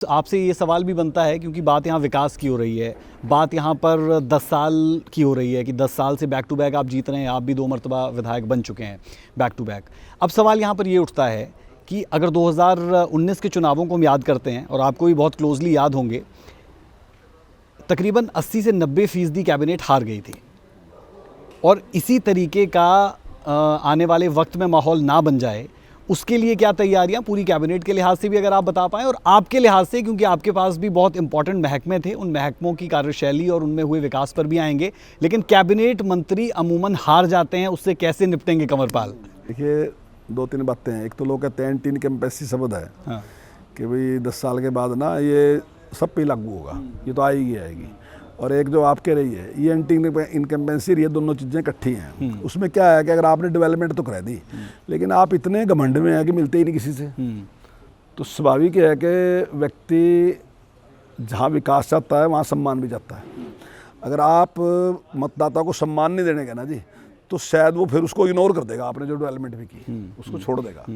तो आपसे ये सवाल भी बनता है क्योंकि बात यहाँ विकास की हो रही है, बात यहाँ पर 10 साल की हो रही है कि 10 साल से बैक टू बैक आप जीत रहे हैं, आप भी 2 मरतबा विधायक बन चुके हैं बैक टू बैक। अब सवाल यहाँ पर ये उठता है कि अगर 2019 के चुनावों को हम याद करते हैं और आपको भी बहुत क्लोजली याद होंगे, तकरीबन 80 से 90% कैबिनेट हार गई थी और इसी तरीके का आने वाले वक्त में माहौल ना बन जाए उसके लिए क्या तैयारियां पूरी कैबिनेट के लिहाज से भी अगर आप बता पाएँ और आपके लिहाज से, क्योंकि आपके पास भी बहुत इंपॉर्टेंट महकमे थे, उन महकमों की कार्यशैली और उनमें हुए विकास पर भी आएंगे, लेकिन कैबिनेट मंत्री अमूमन हार जाते हैं, उससे कैसे निपटेंगे कंवरपाल? देखिए 2-3 बातें हैं। एक तो लोग कहते हैं एंटी इनकम्बेंसी शब्द है, हाँ, कि भाई 10 साल के बाद ना ये सब पे लागू होगा, ये तो आएगी। और एक जो आप कह रही है ये एंटी इनकम्बेंसी, ये दोनों चीज़ें इकट्ठी हैं। उसमें क्या है कि अगर आपने डेवलपमेंट तो करा दी लेकिन आप इतने घमंड में हैं कि मिलते ही नहीं किसी से, तो स्वाभाविक है कि व्यक्ति जहाँ विकास चाहता है वहाँ सम्मान भी चाहता है। अगर आप मतदाता को सम्मान नहीं देने का ना जी, तो शायद वो फिर उसको इग्नोर कर देगा, आपने जो डेवलपमेंट भी की उसको छोड़ देगा।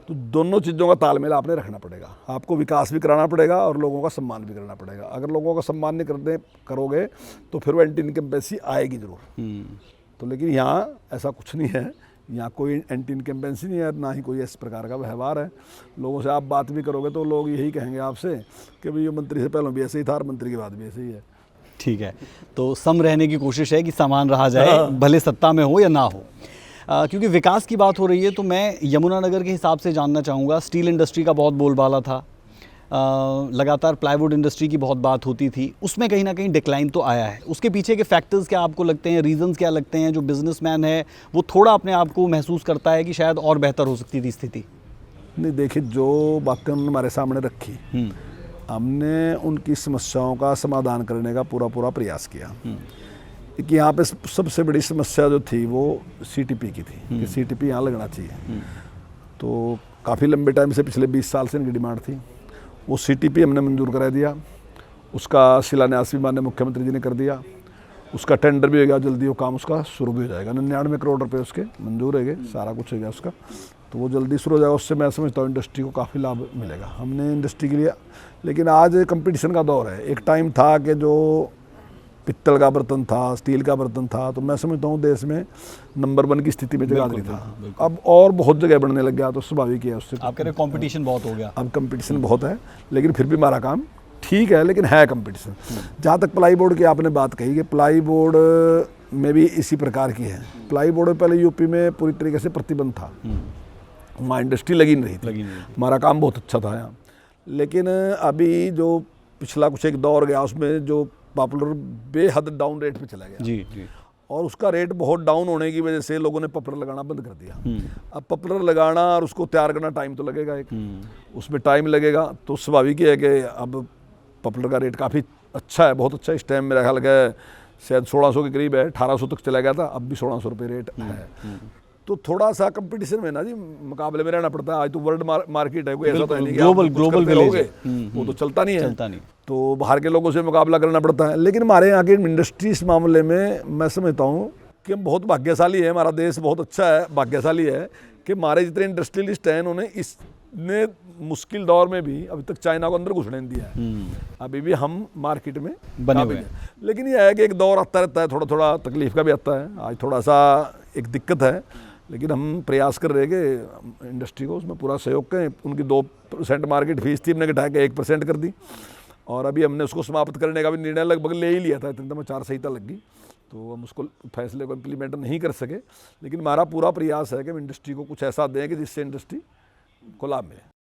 तो दोनों चीज़ों का तालमेल आपने रखना पड़ेगा, आपको विकास भी कराना पड़ेगा और लोगों का सम्मान भी करना पड़ेगा। अगर लोगों का सम्मान नहीं करोगे तो फिर वो एंटी इनकम्बेंसी आएगी ज़रूर। तो लेकिन यहाँ ऐसा कुछ नहीं है, यहाँ कोई एंटी इनकम्बेंसी नहीं है, ना ही कोई इस प्रकार का व्यवहार है। लोगों से आप बात भी करोगे तो लोग यही कहेंगे आपसे कि भाई ये मंत्री से पहले भी ऐसे ही था और मंत्री के बाद भी ऐसे ही है। ठीक है, तो सम रहने की कोशिश है कि समान रहा जाए, भले सत्ता में हो या ना हो। क्योंकि विकास की बात हो रही है तो मैं यमुनानगर के हिसाब से जानना चाहूँगा। स्टील इंडस्ट्री का बहुत बोलबाला था, लगातार प्लाईवुड इंडस्ट्री की बहुत बात होती थी, उसमें कहीं ना कहीं डिक्लाइन तो आया है। उसके पीछे के फैक्टर्स क्या आपको लगते हैं, रीजंस क्या लगते हैं? जो बिजनेसमैन है वो थोड़ा अपने आप को महसूस करता है कि शायद और बेहतर हो सकती थी स्थिति। नहीं, देखिए जो बातें उन्होंने हमारे सामने रखी, हमने उनकी समस्याओं का समाधान करने का पूरा प्रयास किया। कि यहाँ पे सबसे बड़ी समस्या जो थी वो सीटीपी की थी कि सीटीपी यहाँ लगना चाहिए। तो काफ़ी लंबे टाइम से, पिछले 20 साल से इनकी डिमांड थी। वो सीटीपी हमने मंजूर करा दिया, उसका शिलान्यास भी माननीय मुख्यमंत्री जी ने कर दिया, उसका टेंडर भी हो गया, जल्दी वो काम उसका शुरू भी हो जाएगा। 99 करोड़ रुपए उसके मंजूर हो गए, सारा कुछ हो गया उसका, तो वो जल्दी शुरू हो जाएगा। उससे मैं समझता हूँ इंडस्ट्री को काफ़ी लाभ मिलेगा। हमने इंडस्ट्री के लिए, लेकिन आज कंपटीशन का दौर है। एक टाइम था कि जो पित्तल का बर्तन था, स्टील का बर्तन था, तो मैं समझता हूँ देश में नंबर 1 की स्थिति में जगाधरी था। अब और बहुत जगह बढ़ने लग गया, तो स्वाभाविक है उससे आप कह रहे कंपटीशन बहुत हो गया। अब कंपटीशन बहुत है, लेकिन फिर भी हमारा काम ठीक है, लेकिन है कंपटीशन। जहाँ तक प्लाई बोर्ड की आपने बात कही कि प्लाई बोर्ड में भी इसी प्रकार की है। प्लाई बोर्ड में पहले यूपी में पूरी तरीके से प्रतिबंध था, वहाँ इंडस्ट्री लगी नहीं रही थी, हमारा काम बहुत अच्छा था यहाँ। लेकिन अभी जो पिछला कुछ एक दौर गया उसमें जो पॉपुलर बेहद डाउन रेट पे चला गया जी। और उसका रेट बहुत डाउन होने की वजह से लोगों ने पॉपुलर लगाना बंद कर दिया। अब पॉपुलर लगाना और उसको तैयार करना टाइम तो लगेगा, उसमें टाइम लगेगा। तो स्वाभाविक है कि अब पॉपुलर का रेट काफ़ी अच्छा है, बहुत अच्छा। इस टाइम मेरा ख्याल है शायद 1600 के करीब है, 1800 तक चला गया था, अब भी 1600 रुपये रेट है। तो थोड़ा सा कंपटीशन में ना जी मुकाबले में रहना पड़ता है। आज तो वर्ल्ड मार्केट है, कोई ऐसा तो है नहीं कि ग्लोबल लोगे वो तो चलता नहीं है, तो बाहर के लोगों से मुकाबला करना पड़ता है। लेकिन हमारे यहाँ की इंडस्ट्री इस मामले में मैं समझता हूँ कि हम बहुत भाग्यशाली है, हमारा देश बहुत अच्छा है, भाग्यशाली है कि हमारे जितने इंडस्ट्रियलिस्ट हैं उन्होंने इसने मुश्किल दौर में भी अभी तक चाइना को अंदर घुसने नहीं दिया है। अभी भी हम मार्केट में बने हुए हैं। लेकिन यह है कि एक दौर आता रहता है, थोड़ा तकलीफ का भी आता है। आज थोड़ा सा एक दिक्कत है, लेकिन हम प्रयास कर रहे हैं कि इंडस्ट्री को उसमें पूरा सहयोग करें। उनकी 2% मार्केट फीस थी, हमने घटा के 1% कर दी, और अभी हमने उसको समाप्त करने का भी निर्णय लगभग ले ही लिया था। इतने में 4 संहिता लग गई, तो हम उसको फैसले को इम्प्लीमेंट नहीं कर सके। लेकिन हमारा पूरा प्रयास है कि हम इंडस्ट्री को कुछ ऐसा दें कि जिससे इंडस्ट्री को लाभ मिले।